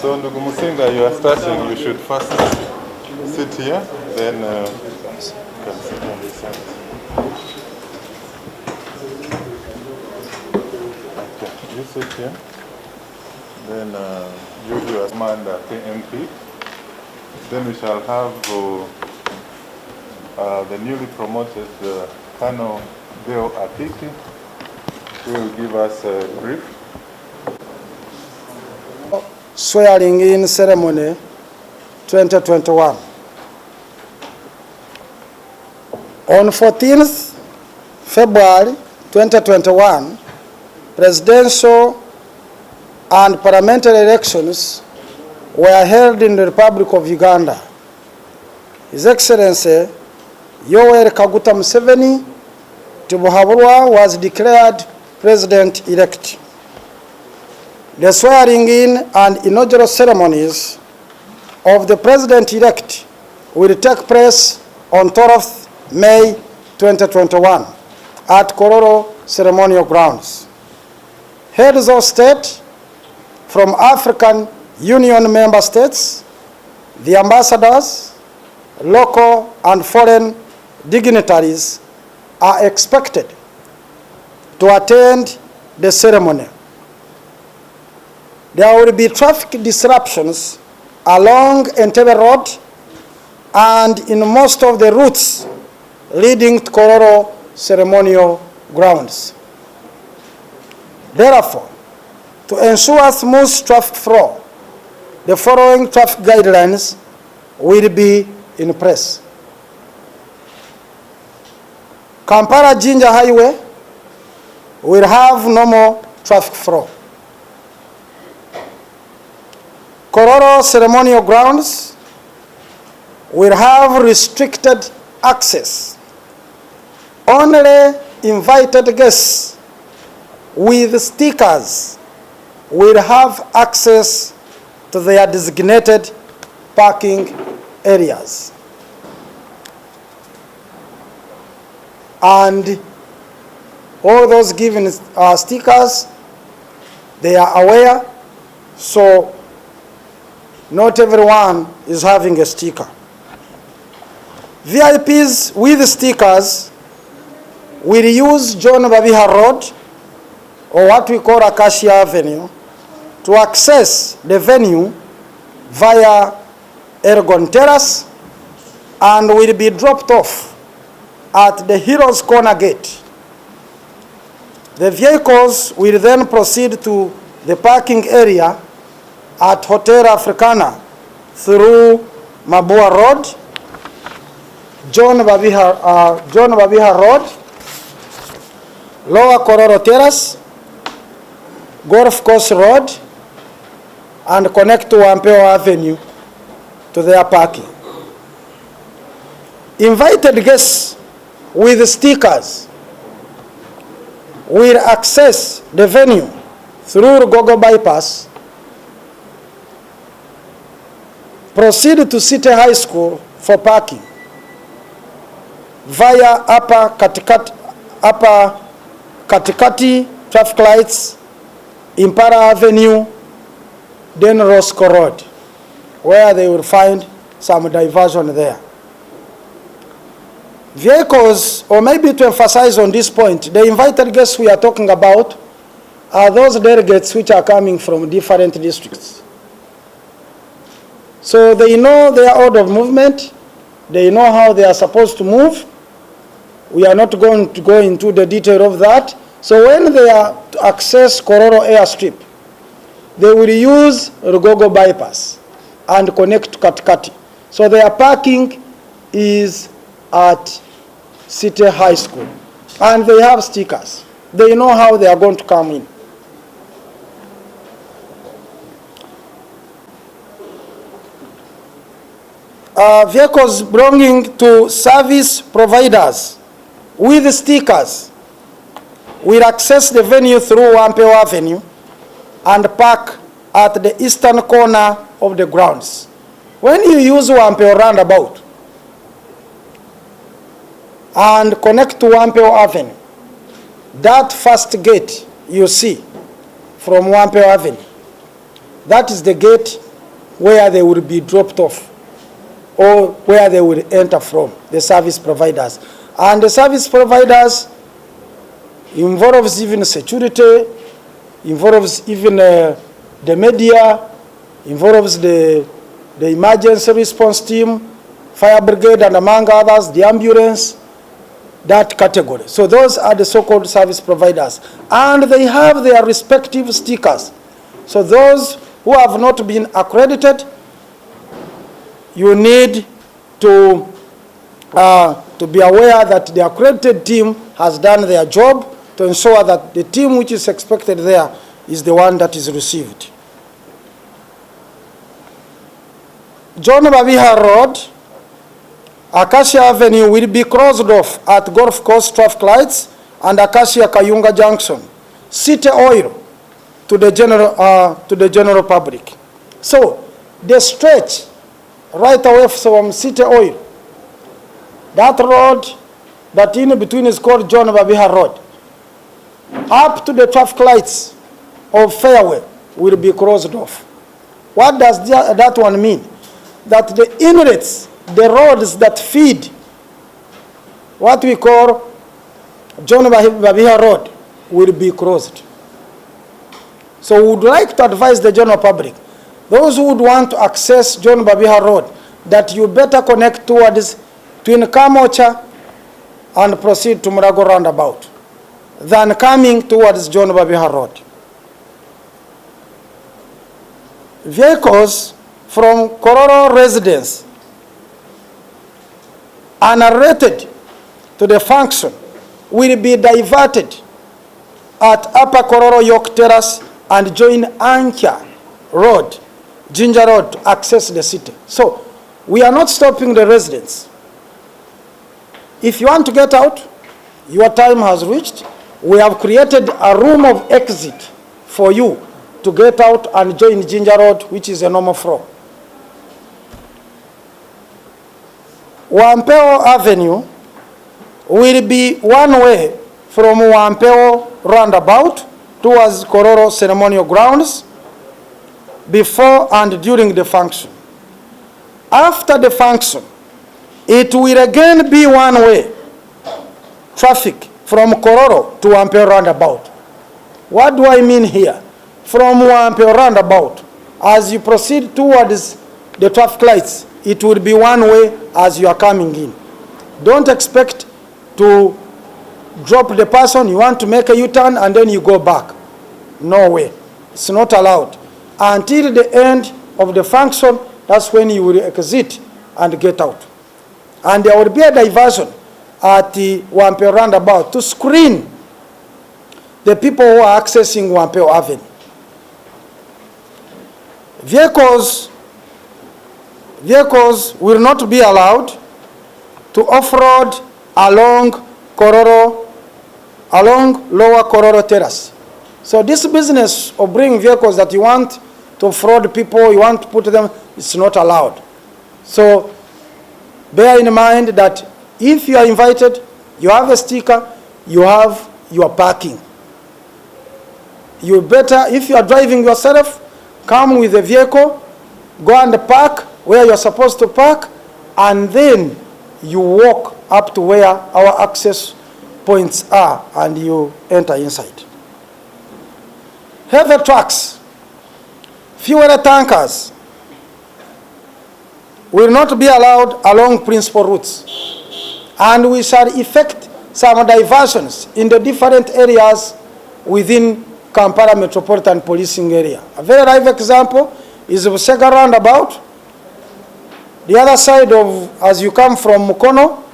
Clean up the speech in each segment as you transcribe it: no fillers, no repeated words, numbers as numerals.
So ndugu Musinga, you are starting. You should first sit here, then you can sit on this side. Okay, you sit here. Then you as Manda KMP. Then we shall have the newly promoted Colonel Deo Atiki, who will give us a brief. Swearing in ceremony 2021. On 14th February 2021, presidential and parliamentary elections were held in the Republic of Uganda. His Excellency Yoweri Kaguta Museveni Tibuhaburwa was declared president-elect. The swearing in and inaugural ceremonies of the president-elect will take place on 12th May 2021 at Kororo Ceremonial Grounds. Heads of state from African Union member states, the ambassadors, local and foreign dignitaries are expected to attend the ceremony. There will be traffic disruptions along Entebbe Road and in most of the routes leading to Kororo Ceremonial Grounds. Therefore, to ensure smooth traffic flow, the following traffic guidelines will be in place. Kampala-Jinja Highway will have normal traffic flow. Kororo Ceremonial Grounds will have restricted access. Only invited guests with stickers will have access to their designated parking areas. And all those given stickers, they are aware, so not everyone is having a sticker. VIPs with stickers will use John Babiha Road, or what we call Acacia Avenue, to access the venue via Ergon Terrace and will be dropped off at the Heroes Corner Gate. The vehicles will then proceed to the parking area at Hotel Africana through Mabua Road, John Babiha Road, Lower Kororo Terrace, Golf Course Road, and connect to Wampeo Avenue to their parking. Invited guests with stickers will access the venue through Rugogo Bypass, proceed to City High School for parking via Upper Katikati traffic lights, Impara Avenue, then Roscoe Road, where they will find some diversion there. Vehicles, or maybe to emphasize on this point, the invited guests we are talking about are those delegates which are coming from different districts. So they know their order of movement, they know how they are supposed to move. We are not going to go into the detail of that. So when they are to access Kororo airstrip, they will use Rugogo Bypass and connect to Katikati. So their parking is at City High School. And they have stickers. They know how they are going to come in. Vehicles belonging to service providers with stickers will access the venue through Wampeo Avenue and park at the eastern corner of the grounds. When you use Wampeo roundabout and connect to Wampeo Avenue, that first gate you see from Wampeo Avenue, that is the gate where they will be dropped off or where they will enter from, the service providers. And the service providers involves even security, involves even the media, involves the emergency response team, fire brigade, and among others, the ambulance, that category. So those are the so-called service providers. And they have their respective stickers. So those who have not been accredited, you need to be aware that the accredited team has done their job to ensure that the team which is expected there is the one that is received. John Babiha Road, Acacia Avenue will be closed off at Golf Course traffic lights and Acacia Kayunga Junction. City Oil to the general public. So the stretch right away from City Oil, that road that in between is called John Babiha Road, up to the traffic lights of Fairway will be closed off. What does that one mean? That the inlets, the roads that feed what we call John Babiha Road will be closed. So we would like to advise the general public, those who would want to access John Babiha Road, that you better connect towards Twin Kamocha and proceed to Murago roundabout than coming towards John Babiha Road. Vehicles from Kororo residents unrelated to the function will be diverted at Upper Kororo York Terrace and join Eyenkya Road, Ginger Road, to access the city. So we are not stopping the residents. If you want to get out, your time has reached. We have created a room of exit for you to get out and join Ginger Road, which is a normal flow. Wampeo Avenue will be one way from Wampeo roundabout towards Kororo ceremonial grounds before and during the function. After the function, it will again be one way traffic from Kororo to Wampeo roundabout. What do I mean here? From Wampeo roundabout, as you proceed towards the traffic lights, it will be one way as you are coming in. Don't expect to drop the person, you want to make a U-turn and then you go back. No way. It's not allowed. Until the end of the function, that's when you will exit and get out. And there will be a diversion at the Wampeo roundabout to screen the people who are accessing Wampeo Avenue. Vehicles will not be allowed to off-road along Lower Kororo Terrace. So this business of bringing vehicles that you want to fraud people, you want to put them, it's not allowed. So bear in mind that if you are invited, you have a sticker, you have your parking. You better, if you are driving yourself, come with a vehicle, go and park where you're supposed to park, and then you walk up to where our access points are and you enter inside. Heavy trucks, fuel tankers will not be allowed along principal routes, and we shall effect some diversions in the different areas within Kampala Metropolitan Policing Area. A very live example is Busega roundabout. The other side of, as you come from Mukono,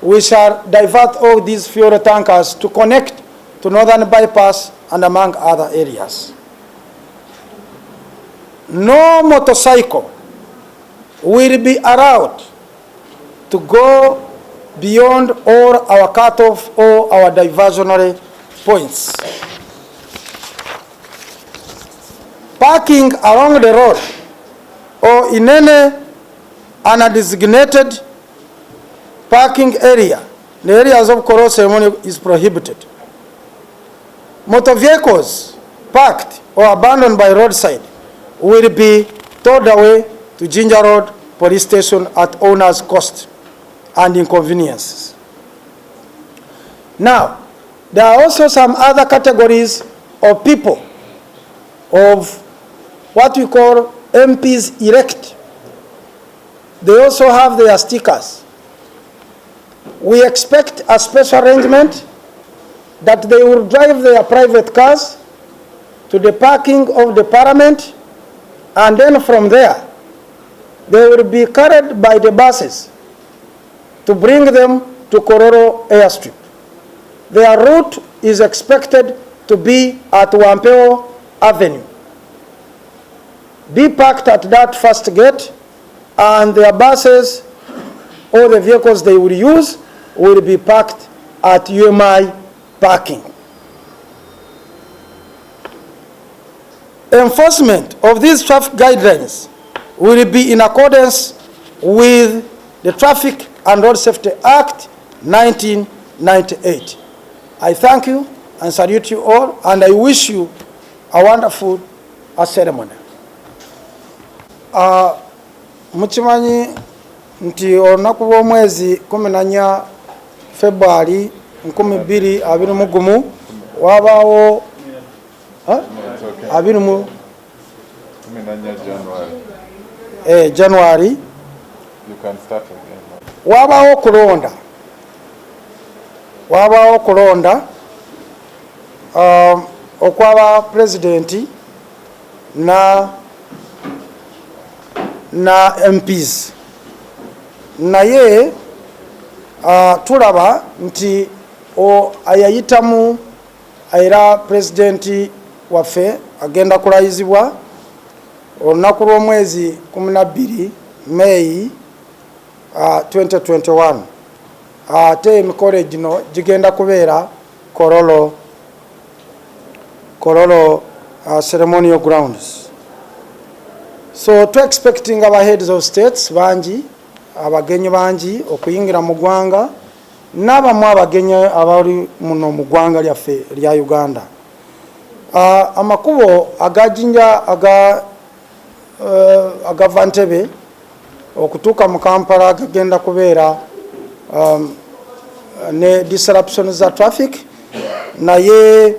we shall divert all these fuel tankers to connect to Northern Bypass and among other areas. No motorcycle will be allowed to go beyond all our cutoff or our diversionary points. Parking along the road or in any undesignated parking area, the areas of Kororo ceremony is prohibited. Motor vehicles parked or abandoned by roadside will be stowed away to Ginger Road Police Station at owner's cost and inconveniences. Now, there are also some other categories of people, of what we call MPs elect. They also have their stickers. We expect a special arrangement that they will drive their private cars to the parking of the parliament, and then from there, they will be carried by the buses to bring them to Kororo airstrip. Their route is expected to be at Wampeo Avenue. Be parked at that first gate, and their buses or the vehicles they will use will be parked at UMI parking. Enforcement of these traffic guidelines will be in accordance with the Traffic and Road Safety Act 1998. I thank you and salute you all, and I wish you a wonderful ceremony. Muchimanyi nti olunaku lw'omwezi 14 February 2021 wabaawo January. You can start again. Wabaawo kulonda okwaba presidenti na MPs. Naye tulaba nti ayayitamu era presidenti waffe agenda kulayizibwa olunaku lw'omwezi 12 May 2021. Ate emikolo gino gigenda kubeera Kololo ceremonial grounds. So to expecting our heads of states banji, abagenyi banji okuyingira mu ggwanga, n'abamu abagenyi abali muno mu ggwanga lyaffe lya Uganda. Amakubo agajinja agava Ntebe okutuuka mu Kampala gagenda kubeera ne disruption za traffic, naye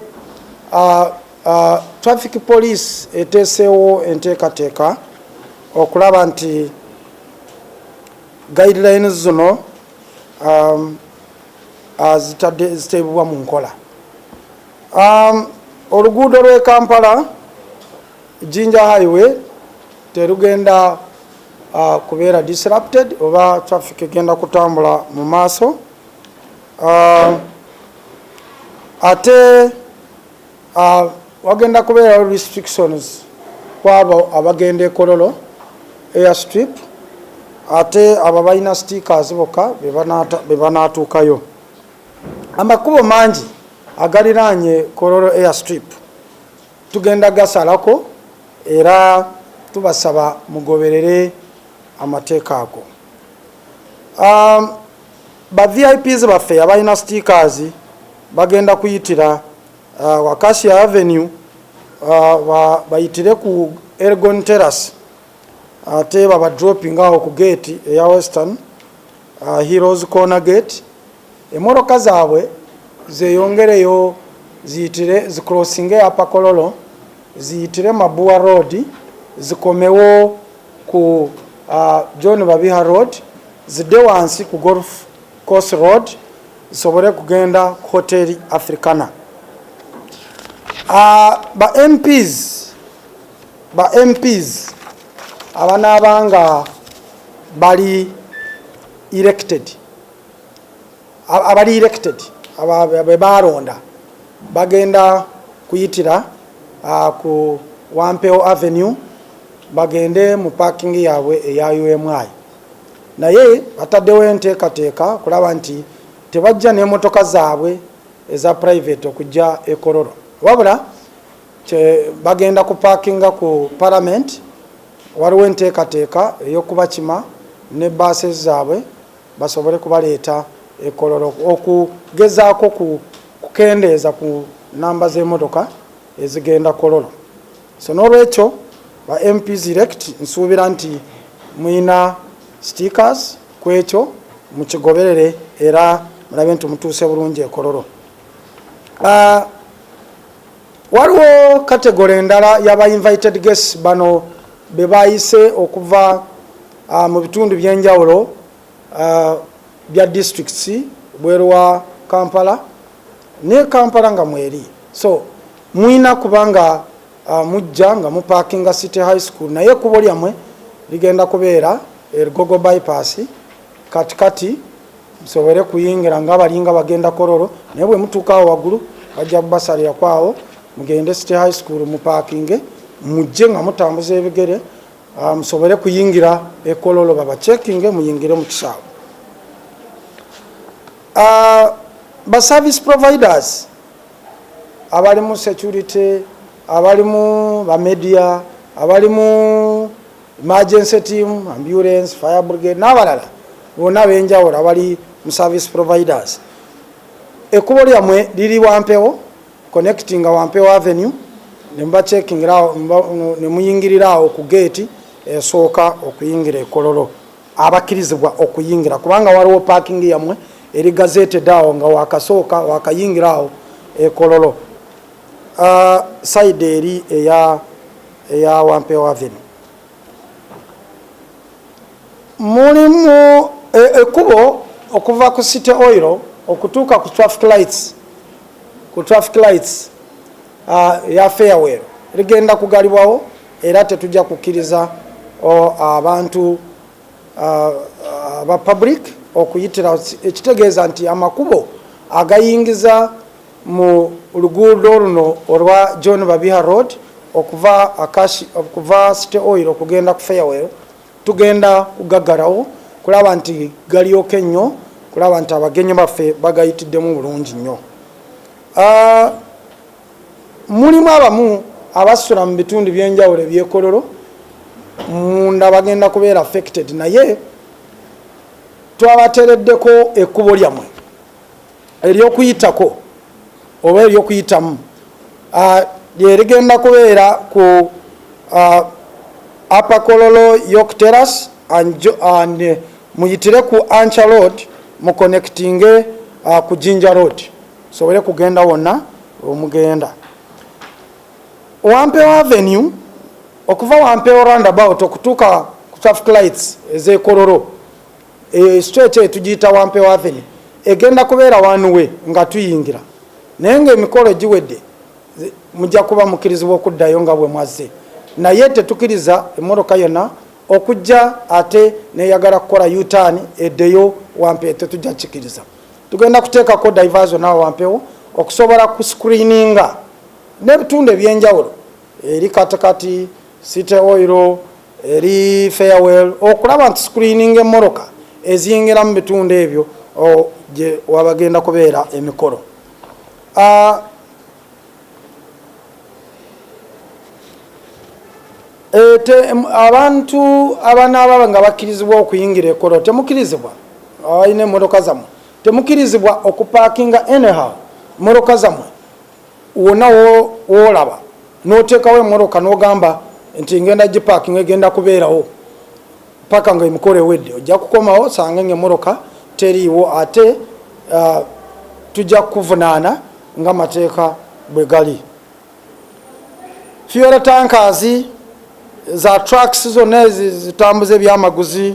traffic police eteeseewo enteekateeka okulaba nti guidelines zino ziteebwa mu nkola. Oluguudo lw'e Kampala Jinja Highway terugenda kubeera disrupted oba traffic egenda kutambula mu maaso. Ate wagenda kubeera restrictions kwabo abagenda e Kololo airstrip, ate abo balina stickers bokka be banaatuukayo. Amakubo mangi agaliraanye Kololo airstrip tugenda gasalako, era tubasaba mugoberere amateeka ago. Ba VIPs baffe abalina stickers bagenda kuyitira Acacia Avenue, bayitire ku Elgon Terrace, ate baba dropping aho ku gate eya Western Heroes Corner Gate. Emmotoka zaabwe zeyongereyo ziyitire zicrossing apa Kololo, ziyitire Mabua Road, zikomewo ku John Babiha Road, zidde wansi ku Golf Course Road, zisobole kugenda ku Hotel Africana. Ba MPs abanaabanga bali elected, abe balonda bagenda kuyitira ku Wampeo Avenue, bagende mu parking yaabwe eya UMI. Naye bataddewo enteekateeka kulaba nti tebajja n'emmotoka zaabwe eza private okujja e Kololo, wabula bagenda ku parkinga ku parliament. Waliwo enteekateeka ey'okubakima ne buses zaabwe basobole kubaleeta e Kololo, okugezaako kukendeeza ku namba z'emmotoka ezigenda Kololo. So n'olwekyo ba MPs elect nsuubira nti muina stickers kwekyo mukigoberere era mulabe nti mutuuse bulungi ekololo. Waliwo category endala yaba invited guests bano bebayise okuva mu bitundu byenjawulo bya districts bweru wa Kampala ne Kampala nga mweri. So muina kubanga mujja nga mu parkinga City High School naye kubo lyamwe ligenda kubeera Gogo bypass katikati musobole kuyingira nga abalinga bagenda Kololo naye bwe mutuukawo waggulu bajja kubasalira kwawo mugende City High School mu parkinge mujje nga mutambuza ebigere musobole kuyingira Kololo baba checking muyingire mu kisaawe. Ba service providers abalimu security abalimu ba media abalimu emergency team ambulance fire brigade n'abalala bonna benjawulo abali mu service providers. Ekkubo lyamwe liri Wampewo connecting Wampewo Avenue nemba checking rao ne muyingirirawo ku gate esooka okuyingira Kololo abakirizibwa okuyingira kubanga waliwo parking yamwe eri gazette dawo nga wakasooka wakayingirawo Kololo side eri eya Wampewo Avenue. Mulimu ekkubo okuva ku City Oil okutuuka ku traffic lights ya Fairway ligenda kugalibwawo era tetujja kukkiriza abantu aba public okuyitira ekitegeeza nti amakubo agayingiza mu luguudo luno olwa John Babiha Road okuva City Oil okugenda ku Fairway tugenda kugaggalawo kulaba nti galyoke nnyo kulaba nti abagenyi baffe bagayitiddemu bulungi nnyo. Mulimu abamu abasula mu bitundu byenjawulo ebyekololo munda bagenda kubeera affected naye twabatereddeko ekkubo lyamwe eryokuyitako oba eryokuyitamu lyerigenda kubeera ku Upper Kololo York Terrace and muyitire ku Ancha Road mu connecting ku Jinja Road sobole kugenda wonna omugenda. Wampewo Avenue okuva Wampewo roundabout okutuuka ku traffic lights ez'Kololo stretch tugiyita Wampewo Avenue egenda kubeera one way nga tuyingira naye ng'emikolo giwedde mujja kuba mukirizibwa okuddayo nga bwe mwazze naye tetukiriza emmotoka yonna okujja ate neyagala kukola U-turn eddeyo Wampewo tetujja kikiriza. Tugenda kuteekako diversion awo Wampewo okusobola ku screeninga n'ebitundu ebyenjawulo eri katikati City Oil eri Fairwell okulaba nti screening emmoloka eziyingira mu bitundu ebyo gye wabagenda kubeera emikolo. Abantu abanaaba nga bakkirizibwa okuyingira Kololo temukirizibwa ayina emmotoka zammwe temukirizibwa okupaakinga anyhow emmotoka zammwe wonna woolaba n'oteekawo emmotoka n'ogamba nti ngenda gipaakinga egenda kubeerawo paka nga emikolo ewedde ojja kukomawo sange ng'emmotoka teriiwo ate tujja kuvunaana nga mateeka bwe gali. Fuel tankers za trucks zonna zitambuza ebyamaguzi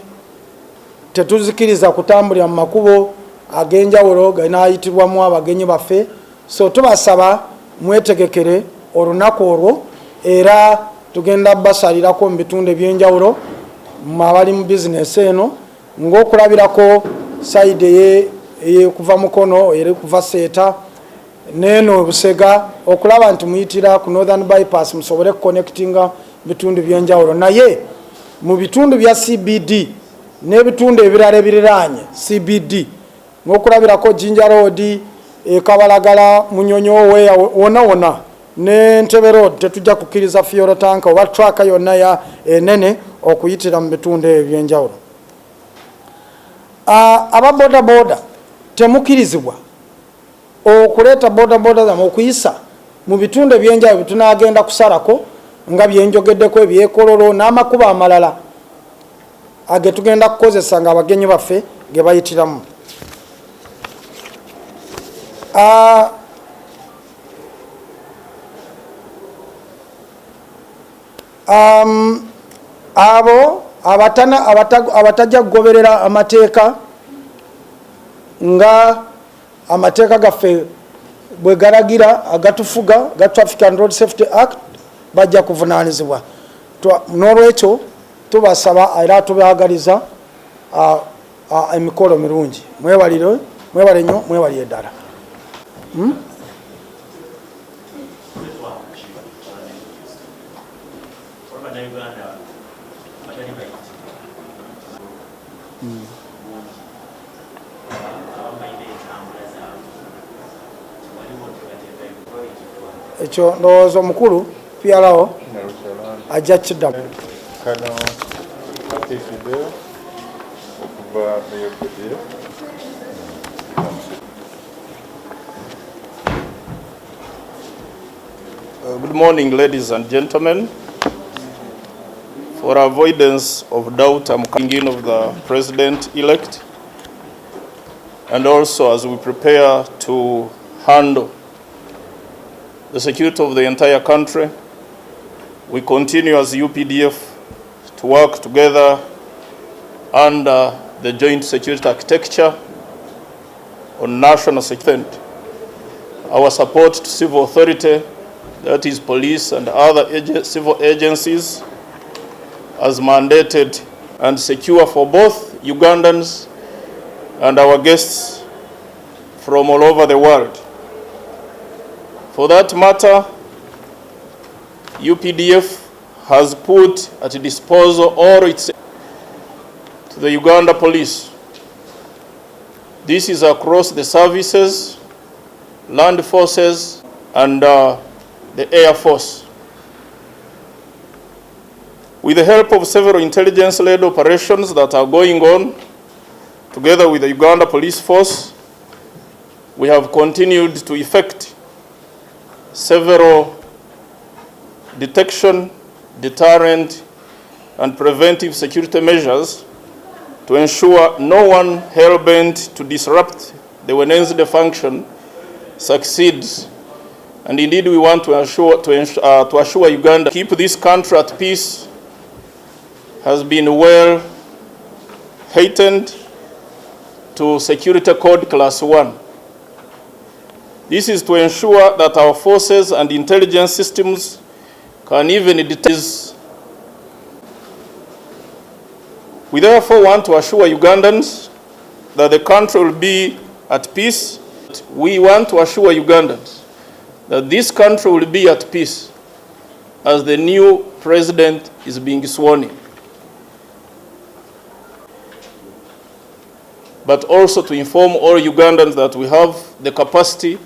tetuzikiriza kutambulira mu makubo ag'enjawulo ganaayitibwamu abagenyi baffe so tubasaba mwetegekere olunaku olwo era tugenda basalirako mu bitundu ebyenjawulo abali mu bizinesi eno ng'okulabirako sayidi eyekuva mukono eri kuva Seeta neeno Busega okulaba nti muyitira ku Northern Bypass musobole kuconnectinga bitundu byenjawulo naye mu bitundu bya CBD n'ebitundu ebirala ebiriraanye CBD ng'okulabirako Jinja Road Kabalagala Munyonyo wonna ne Ntebe Road tetujja kukkiriza fuel tank oba truck yonna ya enene okuyitira mu bitundu ebyenjawulo. Aba boda temukirizibwa okuleeta boda zammwe okuyisa mu bitundu ebyenjawulo tunagenda kusalako nga byenjogeddeko ebyekololo n'amakubo amalala agetugenda kukozesa nga abagenyi baffe ge bayitiramu. Abo abatajja kugoberera amateeka nga amateeka gaffe bwe galagira agatufuga ga Traffic and Road Safety Act bajja kuvunaanizibwa. N'olwekyo tubasaba era tubaagaliza emikolo mirungi. Mwebale nnyo, mwebale ddala. Ekyo ndowooza omukulu PRO ajja kiddamu. Kano ateekiddeyo okuva ey'okuddyo. Good morning, ladies and gentlemen. For avoidance of doubt, I'm coming in of the President-elect, and also as we prepare to handle the security of the entire country, we continue as UPDF to work together under the joint security architecture on national security. Our support to civil authority, that is police and other civil agencies, as mandated and secure for both Ugandans and our guests from all over the world. For that matter, UPDF has put at disposal all its to the Uganda Police. This is across the services, land forces, and the Air Force. With the help of several intelligence-led operations that are going on, together with the Uganda Police Force, we have continued to effect several detection, deterrent, and preventive security measures to ensure no one hell-bent to disrupt the Wednesday function succeeds. And indeed, we want to assure Uganda keep this country at peace has been well heightened to Security Code Class 1. This is to ensure that our forces and intelligence systems can even detect. We therefore want to assure Ugandans that the country will be at peace. We want to assure Ugandans that this country will be at peace as the new president is being sworn in. But also to inform all Ugandans that we have the capacity,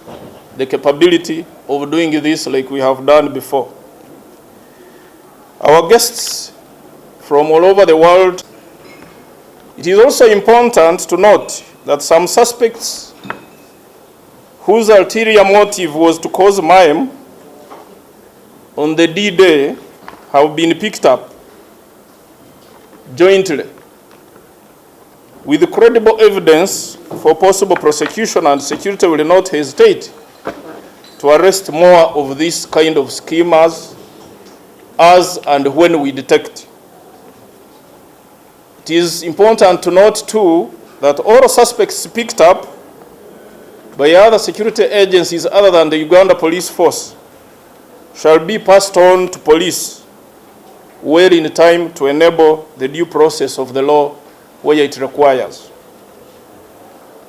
the capability of doing this like we have done before. Our guests from all over the world, it is also important to note that some suspects whose ulterior motive was to cause mayhem on the D-Day have been picked up jointly with credible evidence for possible prosecution, and security will not hesitate to arrest more of this kind of schemers as and when we detect. It is important to note too that all suspects picked up by other security agencies other than the Uganda Police Force shall be passed on to police well in time to enable the due process of the law where it requires.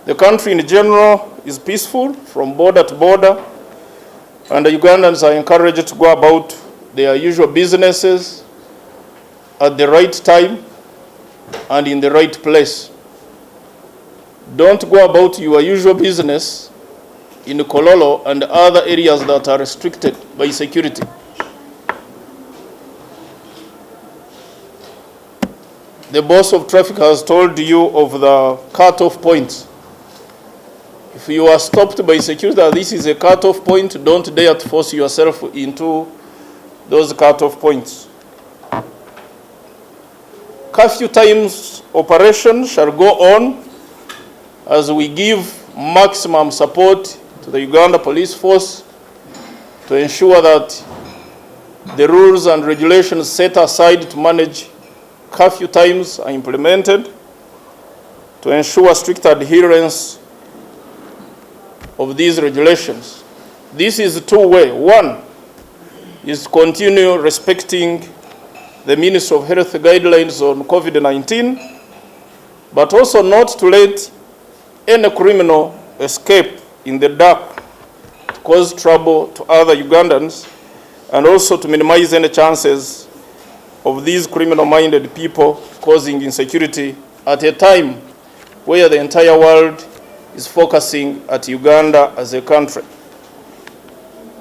The country in general is peaceful from border to border, and the Ugandans are encouraged to go about their usual businesses at the right time and in the right place. Don't go about your usual business in Kololo and other areas that are restricted by security. The boss of traffic has told you of the cut-off points. If you are stopped by security that this is a cut-off point, don't dare to force yourself into those cut-off points. Curfew times operation shall go on as we give maximum support to the Uganda Police Force to ensure that the rules and regulations set aside to manage curfew times are implemented, to ensure strict adherence of these regulations. This is two-way. One is to continue respecting the Ministry of Health guidelines on COVID-19, but also not to let any criminal escape in the dark to cause trouble to other Ugandans, and also to minimize any chances of these criminal-minded people causing insecurity at a time where the entire world is focusing at Uganda as a country.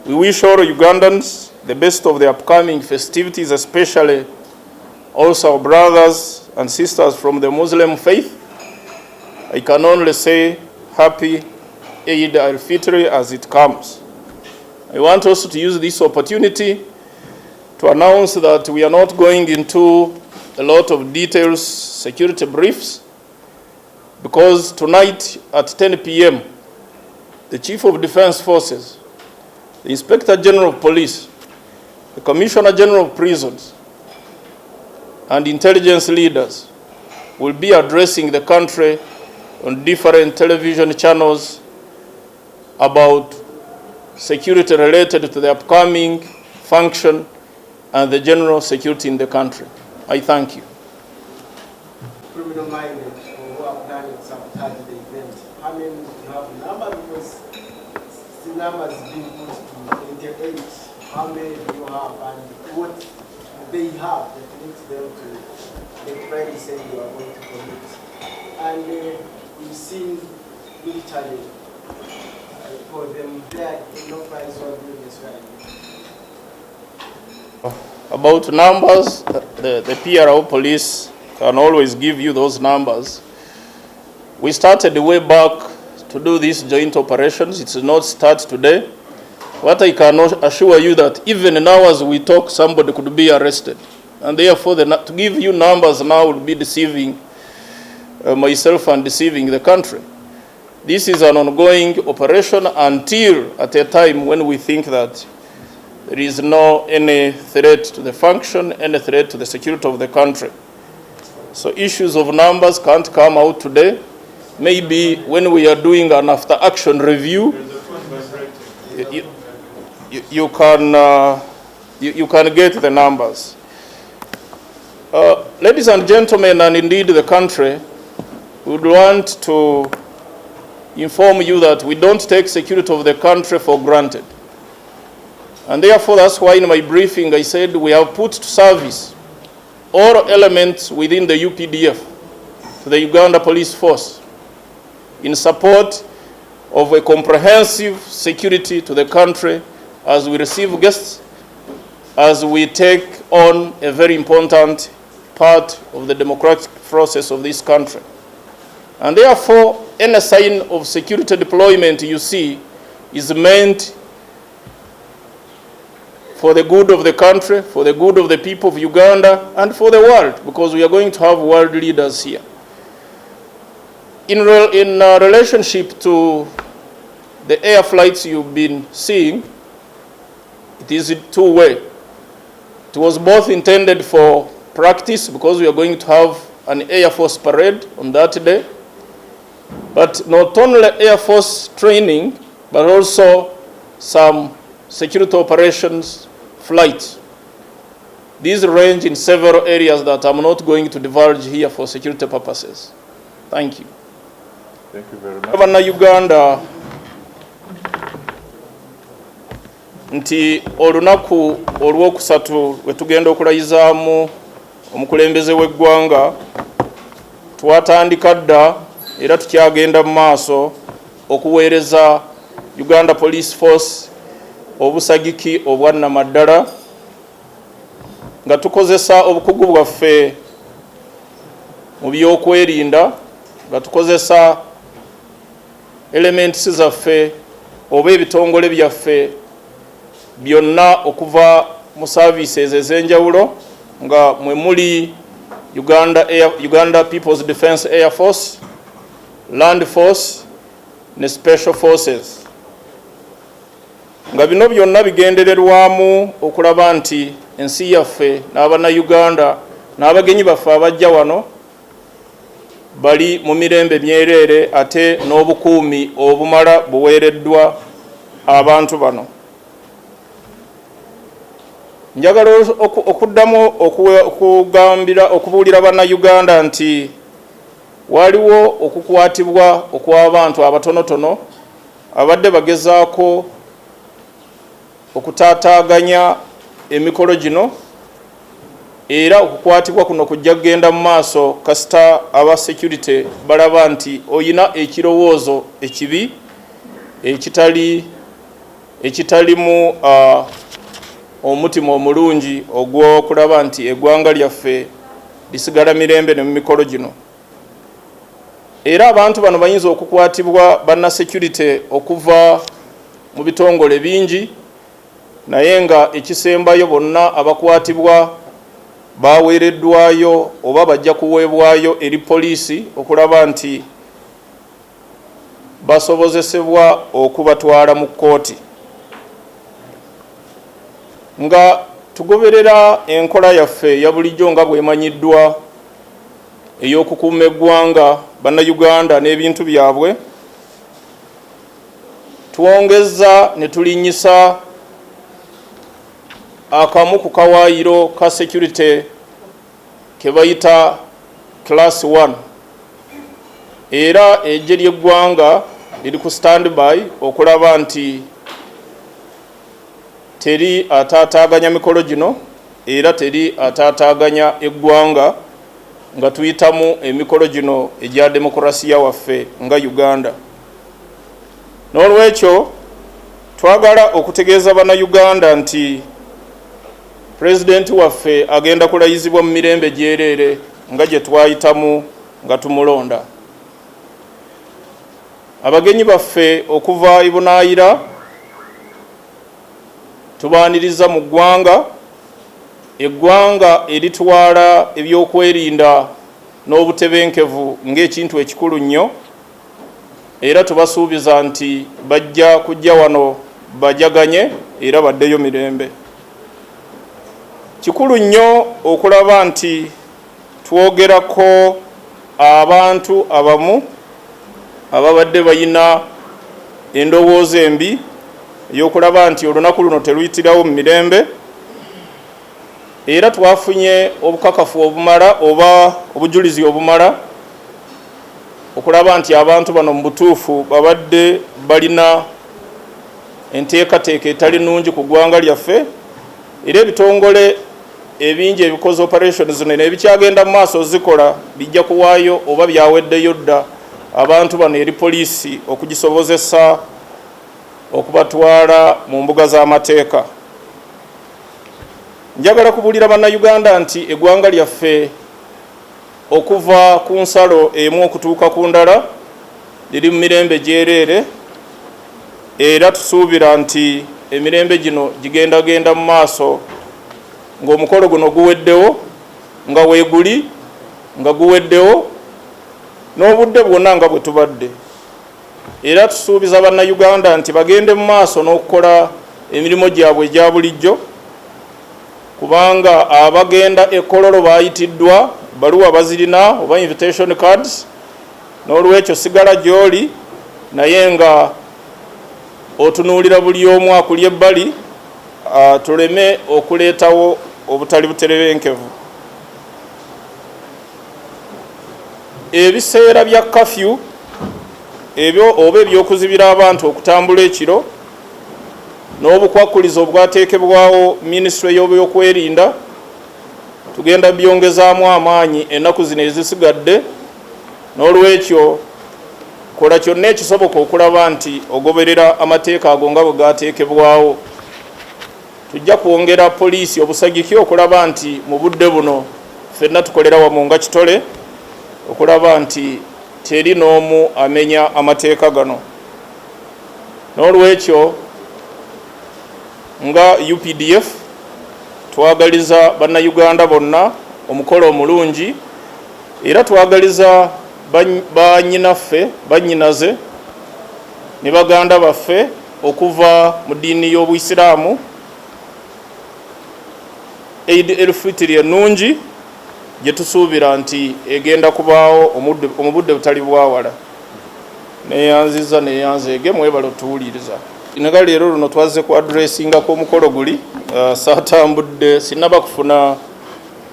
We wish all Ugandans the best of the upcoming festivities, especially also our brothers and sisters from the Muslim faith. I can only say happy Eid al-Fitr as it comes. I want also to use this opportunity to announce that we are not going into a lot of details, security briefs, because tonight at 10 p.m., the Chief of Defense Forces, the Inspector General of Police, the Commissioner General of Prisons, and intelligence leaders will be addressing the country on different television channels about security related to the upcoming function and the general security in the country. I thank you. Criminal-minded who are planning to sabotage the event. How many do you have the number? Because the number is being put to 88. How many do you have, and what they have that leads them to the crime say you are going to commit? And we've seen military for them there, no price or doing this right. About numbers, the PRO police can always give you those numbers. We started way back to do these joint operations. It did not start today. What I can assure you that even now as we talk, somebody could be arrested. And therefore, to give you numbers now would be deceiving myself and deceiving the country. This is an ongoing operation until at a time when we think that there is no any threat to the function, any threat to the security of the country. So issues of numbers can't come out today. Maybe when we are doing an after-action review, you can get the numbers. Ladies and gentlemen, and indeed the country, we would want to inform you that we don't take security of the country for granted. And therefore, that's why in my briefing I said we have put to service all elements within the UPDF, the Uganda Police Force, in support of a comprehensive security to the country as we receive guests, as we take on a very important part of the democratic process of this country. And therefore, any sign of security deployment you see is meant for the good of the country, for the good of the people of Uganda, and for the world, because we are going to have world leaders here. In relationship to the air flights you've been seeing, it is two-way. It was both intended for practice, because we are going to have an Air Force parade on that day, but not only Air Force training, but also some security operations flights. These range in several areas that I'm not going to divulge here for security purposes. Thank you. Thank you very much. Governor Uganda, nti olunaku olwokusatu wetugenda okulayizaamu omukulembeze w'eggwanga twatandika dda era tukyagenda mu maaso okuweereza Uganda Police Force obusagiki obwannamaddala nga tukozesa obukugu bwaffe mu byokwerinda, nga tukozesa elements zaffe oba ebitongole byaffe byonna okuva mu services ez'enjawulo nga mwe muli Uganda People's Defence Air Force, Land Force ne Special Forces. Nga bino byonna bigendererwamu okulaba nti ensi yaffe n'Abannayuganda n'abagenyi baffe abajja wano bali mu mirembe myereere ate n'obukuumi obumala buweereddwa abantu bano. Njagala okuddamu okubuulira Bannayuganda nti waliwo okukwatibwa okw'abantu abatonotono abadde bagezaako okutaataaganya emikolo gino, era okukwatibwa kuno kujja kugenda mu maaso kasita aba security balaba nti oyina ekirowoozo ekibi ekitalimu omutima omulungi ogw'okulaba nti eggwanga lyaffe lisigala mirembe ne mu mikolo gino. Era abantu bano bayinza okukwatibwa banna security okuva mu bitongole bingi, naye nga ekisembayo bonna abakwatibwa baweereddwayo oba bajja kuweebwayo eri poliisi okulaba nti basobozesebwa okubatwala mu kkooti. Nga tugoberera enkola yaffe ya bulijjo nga bwemanyiddwa ey'okukuuma eggwanga Bannayuganda n'ebintu byabwe, twongeza ne tulinnyisa akamu ku kawaayiro ka security ke bayita class 1, era eggye ly'eggwanga liri ku standby okulaba nti teri ataataaganya mikolo gino era teri ataataaganya eggwanga nga tuyitamu emikolo gino egya demokrasiya waffe nga Uganda. N'olwekyo twagala okutegeeza Bannayuganda nti Pulezidenti waffe agenda kulayizibwa mu mirembe gyereere nga gye twayitamu nga tumulonda. Abagenyi baffe okuva Ibunaayira tubaaniriza mu ggwanga, eggwanga eritwala ebyokwerinda n'obutebenkevu ng'ekintu ekikulu nnyo, era tubasuubiza nti bajja kujja wano bajaganye era baddeyo mirembe. Kikulu nnyo okulaba nti twogerako abantu abamu ababadde bayina endowooza embi ey'okulaba nti olunaku luno teruyitirawo mu mirembe, era twafunye obukakafu obumala oba obujulizi obumala okulaba nti abantu bano mu butuufu babadde balina enteekateeka etali nnungi ku ggwanga lyaffe, era ebitongole ebingi ebikoze operations zino ebikyagenda mu maaso zikola bijja kuwaayo oba byaweddeyo dda abantu bano eri poliisi okugisobozesa okubatwala mu mbuga z'amateeka. Njagala kubuulira Bannayuganda nti eggwanga lyaffe okuva ku nsalo emu okutuuka ku ndala liri mu mirembe gyereere, era tusuubira nti emirembe gino gigendagenda mu maaso ng'omukolo guno guweddewo, nga weeguli nga guweddewo n'obudde bwonna nga bwe tubadde. Era tusuubiza Bannayuganda nti bagende mu maaso n'okukola emirimu gyabwe egya bulijjo, kubanga abagenda ekkololo baayitiddwa, baluwa bazirina oba invitation cards, n'olwekyo sigala gy'oli naye nga otunuulira buli omu akuli ebbali, tuleme okuleetawo obutali buterebenkevu. Ebiseera bya kafyu ebyo oba ebyokuzibira abantu okutambula ekiro n'obukwakulizo obwateekebwawo minisitule y'ebyokwerinda tugenda byongezaamu amaanyi ennaku zino ezisigadde, n'olwekyo kola kyonna ekisoboka okulaba nti ogoberera amateeka ago nga bwe gaateekebwawo. Tujja kwongera poliisi obusagiki okulaba nti mu budde buno ffenna tukolera wamu nga kitole okulaba nti teri n'omu amenya amateeka gano. N'olwekyo nga UPDF twagaliza bannayuganda bonna omukolo omulungi, era twagaliza bannyinaffe bannyinaze ne baganda baffe okuva mu ddiini y'Obuyisiraamu Eid el-Fitr ennungi gye tusuubira nti egenda kubaawo mu budde butali bwawala. Neyanziza neyanzeege mwebale otuwuliriza. Naga leero luno twazze ku addressingako omukolo guli, saatambudde sinnaba kufuna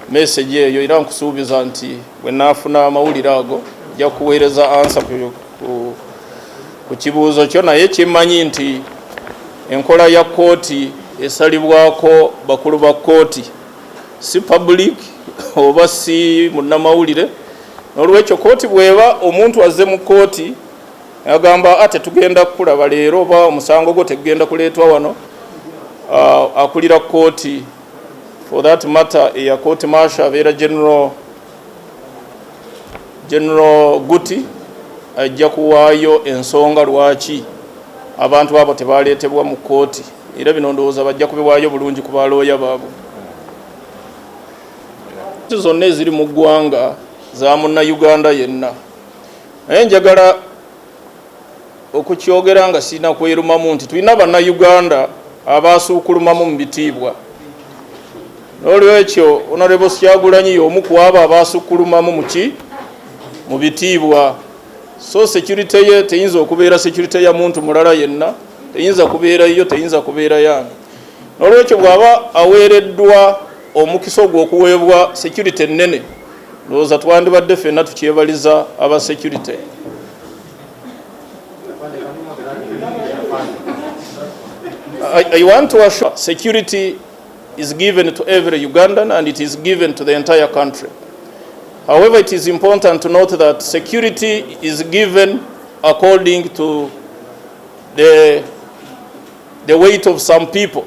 message eyo, era nkusuubiza nti bwe naafuna amawulire ago nja kuweereza ansa ku kibuuzo kyo, naye kimmanyi nti enkola ya kkooti esalibwako bakulu ba kkooti si public oba si munnamawulire. N'olwekyo kkooti bw'eba omuntu azze mu kkooti agamba ate tugenda kukulaba leero oba omusango gwo tegenda kuleetwa wano, akulira kkooti for that matter eya court marshal abeera General Guti ajja kuwaayo ensonga lwaki abantu abo tebaleetebwa mu kkooti, era bino ndowooza bajja kubiwaayo bulungi ku balooya baabwe. Zonna eziri mu ggwanga za munnayuganda yenna, naye njagala okukyogera nga sirina kwerumamu nti tulina bannayuganda abaasuukulumamu mu bitiibwa. N'olwekyo Honorable Kyagulanyi y'omu ku abo abaasuukulumamu mu bitiibwa. So security ye teyinza okubeera security ya muntu mulala yenna, teyinza kubeera yo, teyinza kubeera yange. N'olwekyo bw'aba aweereddwa omukisa ogw'okuweebwa security ennene, ndowooza twandibadde ffenna tukyebaliza aba security. I want to assure security is given to every Ugandan and it is given to the entire country. However, it is important to note that security is given according to the weight of some people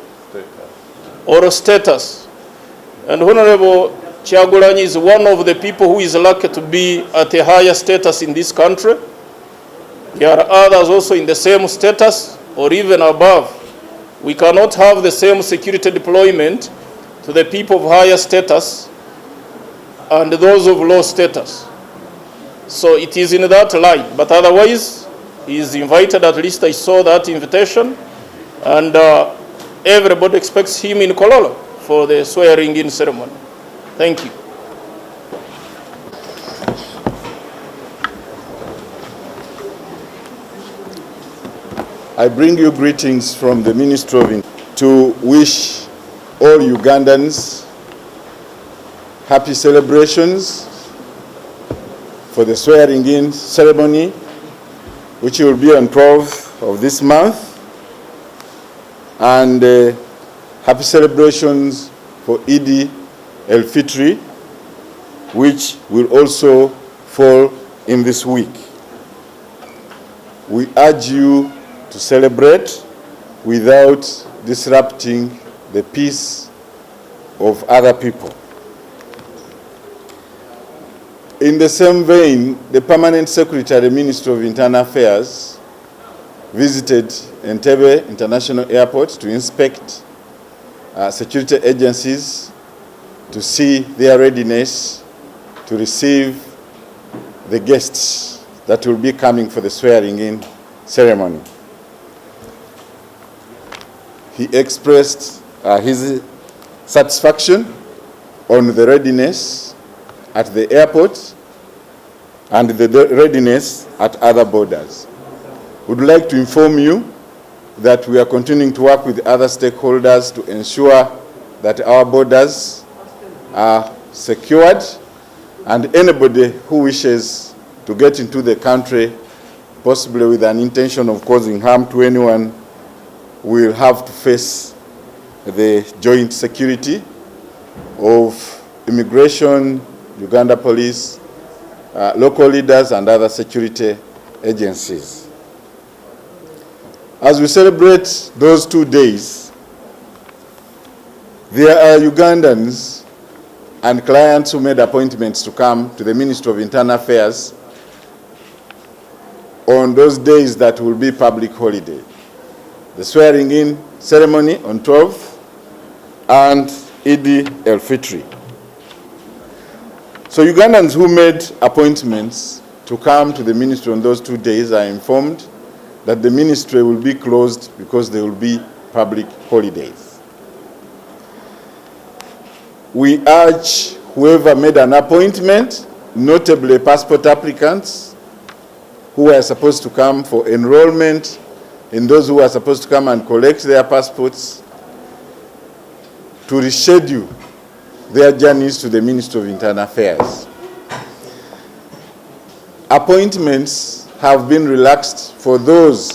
or status. And Honorable Kyagulanyi is one of the people who is lucky to be at a higher status in this country. There are others also in the same status or even above. We cannot have the same security deployment to the people of higher status and those of low status. So it is in that line. But otherwise, he is invited. At least I saw that invitation. And everybody expects him in Kololo for the swearing-in ceremony. Thank you. I bring you greetings from the Ministry of to wish all Ugandans happy celebrations for the swearing-in ceremony, which will be on 12th of this month, and happy celebrations for Eid el-Fitr, which will also fall in this week. We urge you to celebrate without disrupting the peace of other people. In the same vein, the Permanent Secretary, Ministry of Internal Affairs, visited Entebbe International Airport to inspect security agencies to see their readiness to receive the guests that will be coming for the swearing-in ceremony. He expressed his satisfaction on the readiness at the airport and the readiness at other borders. We would like to inform you that we are continuing to work with other stakeholders to ensure that our borders are secured and anybody who wishes to get into the country, possibly with an intention of causing harm to anyone, will have to face the joint security of immigration, Uganda police, local leaders and other security agencies. As we celebrate those 2 days, there are Ugandans and clients who made appointments to come to the Ministry of Internal Affairs on those days that will be public holiday. The swearing-in ceremony on 12th and Eid el-Fitri. So Ugandans who made appointments to come to the ministry on those 2 days are informed that the ministry will be closed because there will be public holidays. We urge whoever made an appointment, notably passport applicants who are supposed to come for enrollment, and those who are supposed to come and collect their passports, to reschedule their journeys to the Ministry of Internal Affairs. Appointments have been relaxed for those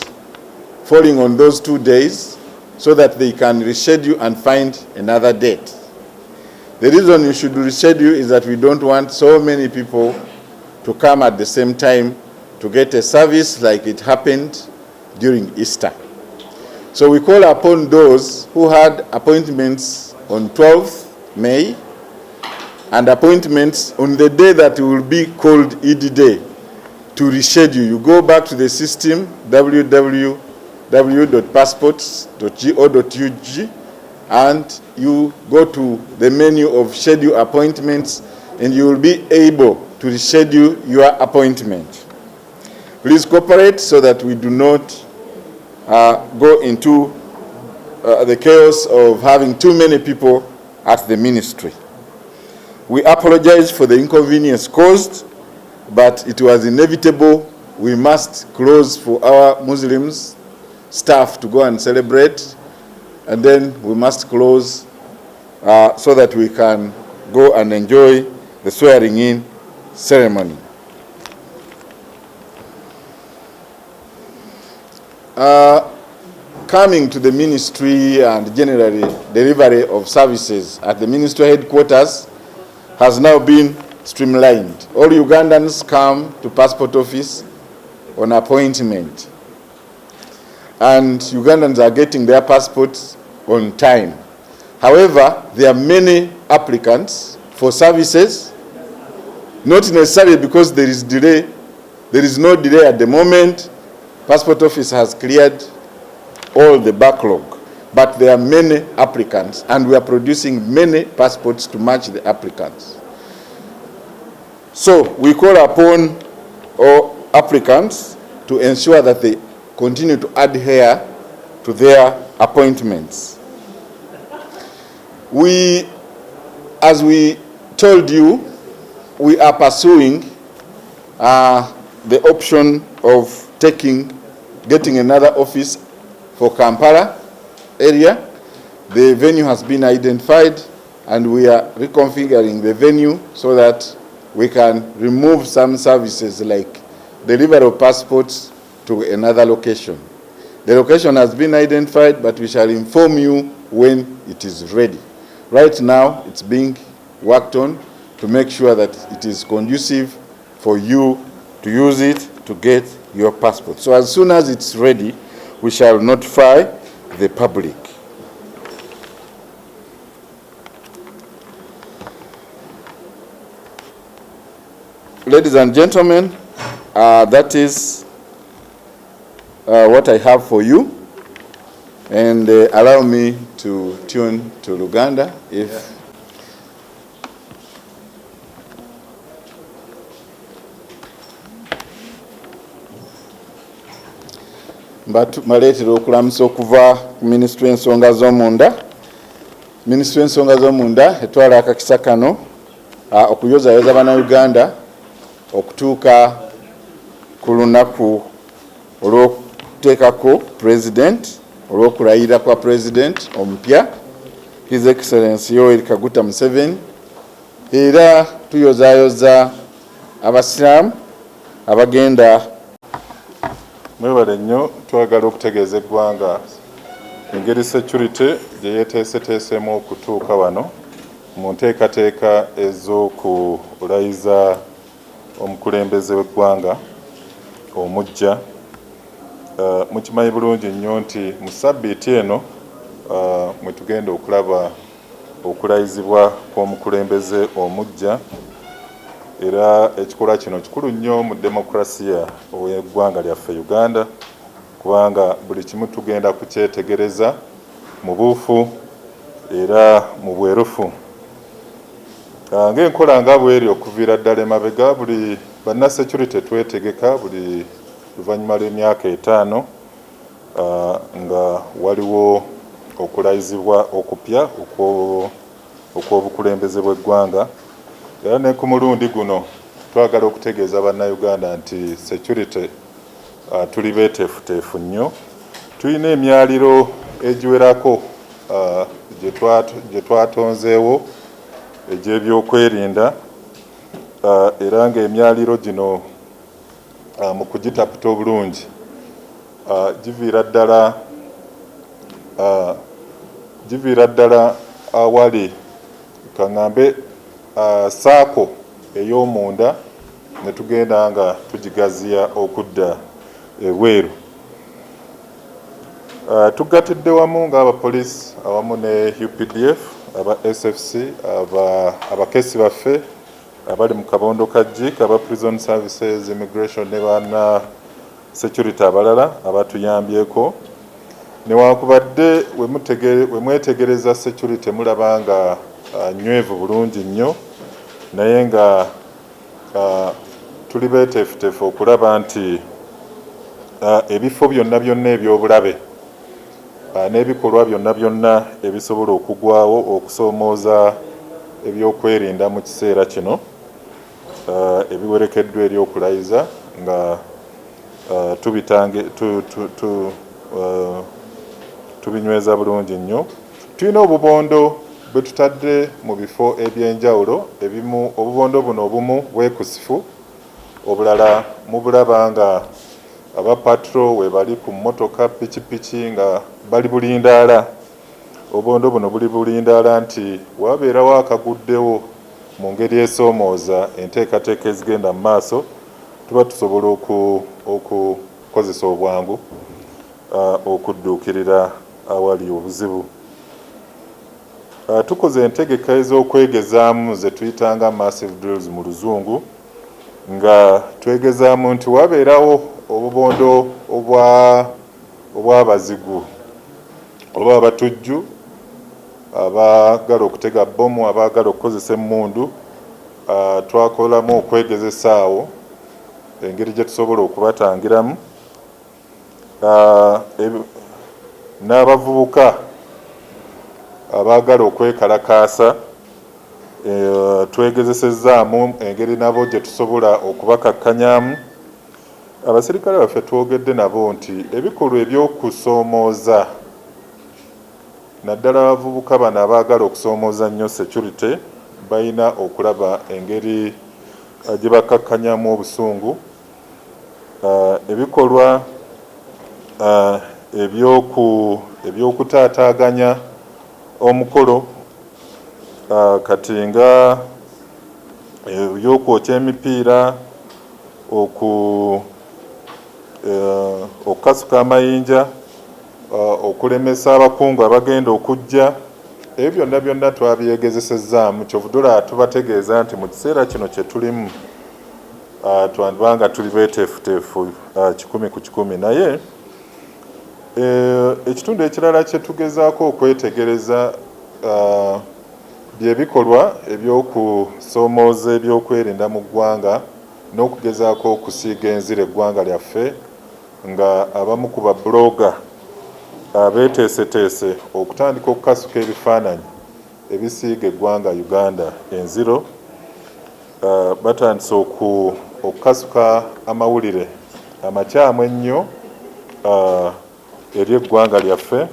falling on those 2 days so that they can reschedule and find another date. The reason you should reschedule is that we don't want so many people to come at the same time to get a service like it happened during Easter. So we call upon those who had appointments on 12th May and appointments on the day that will be called Eid Day to reschedule. You go back to the system www.passports.go.ug and you go to the menu of schedule appointments and you will be able to reschedule your appointment. Please cooperate so that we do not go into the chaos of having too many people at the ministry. We apologize for the inconvenience caused, but it was inevitable. We must close for our Muslims staff to go and celebrate, and then we must close so that we can go and enjoy the swearing in ceremony. Coming to the ministry and generally delivery of services at the ministry headquarters has now been streamlined. All Ugandans come to passport office on appointment, and Ugandans are getting their passports on time. However, there are many applicants for services, not necessarily because there is delay. There is no delay at the moment. Passport office has cleared all the backlog, but there are many applicants and we are producing many passports to match the applicants. So we call upon all applicants to ensure that they continue to adhere to their appointments. As we told you, we are pursuing the option of getting another office for Kampala area. The venue has been identified and we are reconfiguring the venue so that we can remove some services like delivery of passports to another location. The location has been identified, but we shall inform you when it is ready. Right now, it's being worked on to make sure that it is conducive for you to use it to get your passport. So as soon as it's ready, we shall notify the public. Ladies and gentlemen, that is what I have for you. And allow me to tune to Luganda if... Maleetera okulamusa okuva ku Ministry y'Ensonga z'Omunda. Ministry y'Ensonga z'Omunda etwala akakisa kano okuyozayoza bannayuganda okutuuka ku lunaku olw'okuteekako President, olw'okulayira kwa President omupya, His Excellency Yoweri Kaguta Museveni. Era tuyozayoza abasiraamu abagenda. Mwebale nnyo, twagala okutegeeza eggwanga engeri security gye yeeteeseteesemu okutuuka wano mu nteekateeka ez'okulayiza omukulembeze w'eggwanga omuggya. Mukimanyi bulungi nnyo nti mu sabbiiti eno mwe tugenda okulaba okulayizibwa kw'omukulembeze omuggya. Era ekikolwa kino kikulu nnyo mu demokrasiya ow'eggwanga lyaffe Uganda, kubanga buli kimu tugenda kukyetegereza mu buufu era mu bwerufu. Ng'enkola nga bw'eri okuviira ddala emabega, buli bannasecurity twetegeka buli luvannyuma lw'emyaka 5 nga waliwo okulayizibwa okupya okw'obukulembeze bw'eggwanga. Era ne ku mulundi guno twagala okutegeeza bannayuganda nti security tuli beeteefuteefu nnyo. Tulina emyaliro egiwerako gye twatonzeewo egy'ebyokwerinda, era ng'emyaliro gino mu kugitaputa obulungi giviira ddala awali kaŋŋambe saako ey'omunda ne tugenda nga tugigaziya okudda ebweru. Tugatidde wamu ng'abapoliisi awamu ne UPDF, aba SFC, abakesi baffe abali mu kabondo kajji aba prison services, immigration ne banna security abalala abatuyambyeko. Newankubadde we mwetegereza security mulaba nga nywevu bulungi nnyo, naye nga tuli beeteefuteefu okulaba nti ebifo byonna byonna eby'obulabe n'ebikolwa byonna byonna ebisobola okugwawo okusoomooza ebyokwerinda mu kiseera kino ebiwerekeddwa eri okulayiza nga tubinyweza bulungi nnyo. Tulina obubondo bwe tutadde mu bifo eby'enjawulo. Obubondo buno obumu bwekusifu, obulala mubulaba nga aba patrol we bali ku mmotoka pikipiki nga bali bulindaala. Obubondo buno buli bulindaala nti wabeerawo akaguddewo mu ngeri esoomooza enteekateeka ezigenda mu maaso, tuba tusobola okukozesa obwangu okudduukirira awali obuzibu. Tukoze entegeka ez'okwegezaamu ze tuyitanga massive drills mu luzungu, nga twegezaamu nti wabeerawo obubondo obw'abazigu oba abatujju abaagala okutega bbomu, abaagala okukozesa emmundu. Twakolamu okwegezesa awo engeri gye tusobola okubatangiramu. N'abavubuka abaagala okwekalakaasa twegezesezaamu engeri nabo gye tusobola okubakakkanyaamu. Abasirikale baffe twogedde nabo nti ebikolwa ebyokusoomooza, naddala abavubuka bano abaagala okusoomooza nnyo security, balina okulaba engeri gye bakakkanyamu obusungu. Ebikolwa ebyokutaataaganya omukolo kati nga ebyokwokya emipiira, okukasuka amayinja, okulemesa abakungu abagenda okujja, ebyo byonna byonna twabyegezesezaamu. Kyovudula tubategeeza nti mu kiseera kino kye tulimu twandibanga tuli beeteefuteefu 100 naye ekitundu ekirala kye tugezaako okwetegereza byebikolwa ebyokusoomooza ebyokwerinda mu ggwanga n'okugezaako okusiiga enzira eggwanga lyaffe, nga abamu ku babloga beeteeseteese okutandika okukasuka ebifaananyi ebisiiga eggwanga Uganda enziro. Batandise okukasuka amawulire amakyamu ennyo eri eggwanga lyaffe.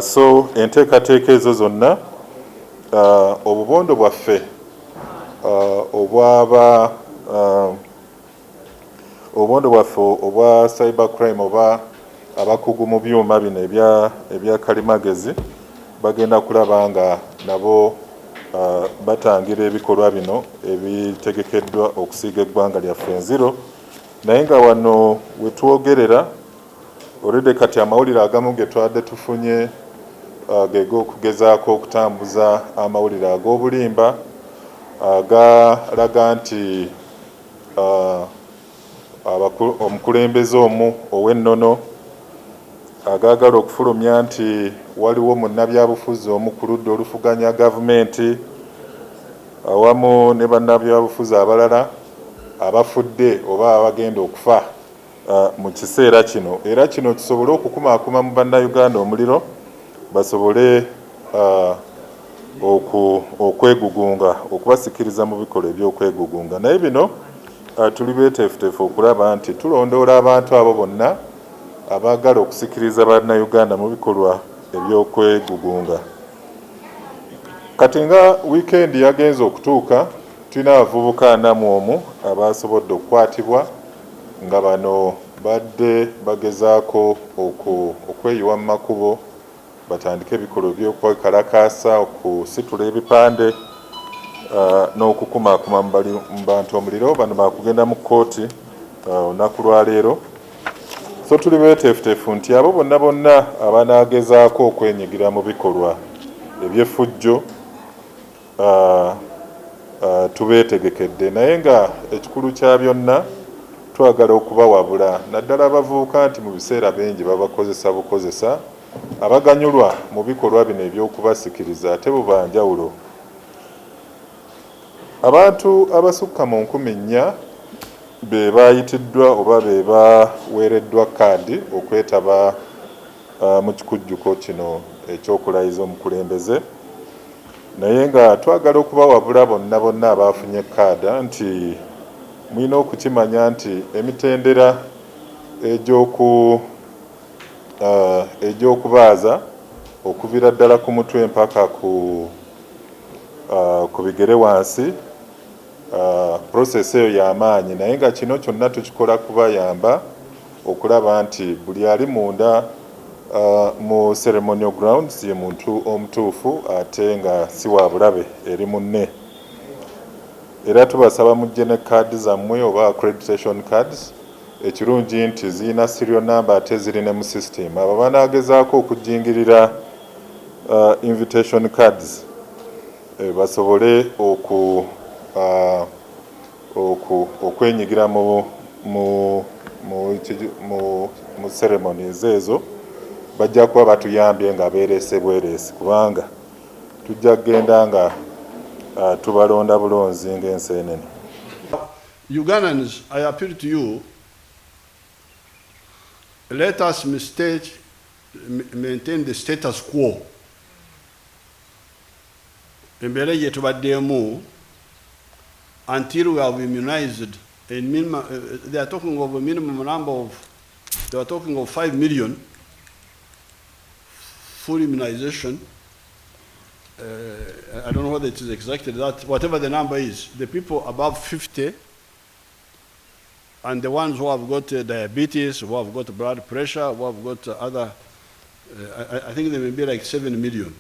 So enteekateeka ezo zonna, obubondo bwaffe obubondo bwaffe obwa cyber crime oba abakugu mu byuma bino ebya kalimagezi bagenda kulaba nga nabo batangira ebikolwa bino ebitegekeddwa okusiiga eggwanga lyaffe enziro. Naye nga wano we twogerera olwedde kati amawulire agamu ge twadde tufunye ge g'okugezaako okutambuza amawulire ag'obulimba agalaga nti omukulembeze omu ow'ennono agaagala okufulumya nti waliwo munnabyabufuzi omu ku ludda olufuganya gavumenti awamu ne bannabyabufuzi abalala abafudde oba abagenda okufa mu kiseera kino, era kino kisobole okukumaakuma mu bannayuganda omuliro basobole okwegugunga, okubasikiriza mu bikolwa ebyokwegugunga. Naye bino tuli beeteefuteefu okulaba nti tulondoola abantu abo bonna abaagala okusikiriza bannayuganda mu bikolwa ebyokwegugunga. Kati nga wiikendi yagenze okutuuka, tulina abavubuka 41 abasobodde okukwatibwa nga bano badde bagezaako okweyiwa mu makubo batandike ebikolwa by'okwekalakaasa, okusitula ebipande n'okukumaakuma mu bantu omuliro. Bano bakugenda mu kkooti olunaku lwa leero. So tuli beeteefuteefu nti abo bonna bonna abanaagezaako okwenyigira mu bikolwa eby'effujjo tubeetegekedde, naye nga ekikulu kya byonna twagala okubawabula naddala abavubuka nti mu biseera bingi babakozesa bukozesa abaganyulwa mu bikolwa bino ebyokubasikiriza ate bubanjawulo. Abantu abasukka mu 4,000 be baayitiddwa oba be baweereddwa kaadi okwetaba mu kikujjuko kino eky'okulayiza omukulembeze, naye nga twagala okubawabula bonna bonna abaafunye kaada nti mulina okukimanya nti emitendera egy'okubaaza okuvira ddala ku mutwe mpaka ku bigere wansi, process eyo y'amaanyi, naye nga kino kyonna tukikola kubayamba okulaba nti buli ali munda mu ceremonial grounds ye muntu omutuufu ate nga si wa bulabe eri munne. Era tubasaba mujje ne kaadi zammwe oba accreditation cards. Ekirungi nti zirina serial number ate ziri ne mu system. Abo banaagezaako okujingirira invitation cards basobole okwenyigira mu ceremonies ezo, bajja kuba batuyambye nga beerese bwereesi, kubanga tujja kugenda nga tubalonda bulonzi ng'enseenene. Ugandans, I appeal to you, let us maintain the status quo. Embeera gye tubaddeemu until we have immunized a minimum, they are talking of a minimum number of, they are talking of 5 million full immunization. I don't know whether it is exactly that, whatever the number is, the people above 50 and the ones who have got diabetes, who have got blood pressure, who have got other, I think there may be like 7 million.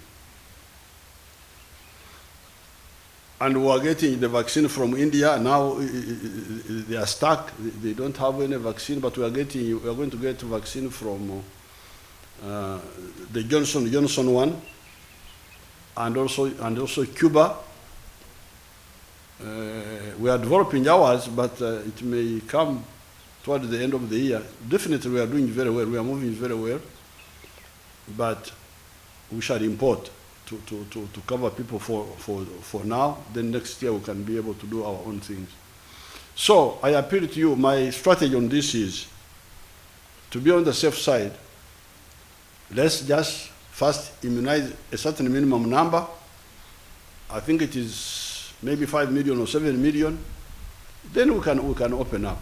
And we are getting the vaccine from India. Now they are stuck. They don't have any vaccine, but we are going to get vaccine from the Johnson one, and also Cuba. We are developing ours, but it may come toward the end of the year. Definitely, we are doing very well. We are moving very well, but we shall import to cover people for now. Then next year we can be able to do our own things. So I appeal to you. My strategy on this is to be on the safe side. Let's just first immunize a certain minimum number. I think it is maybe 5 million or 7 million. Then we can open up.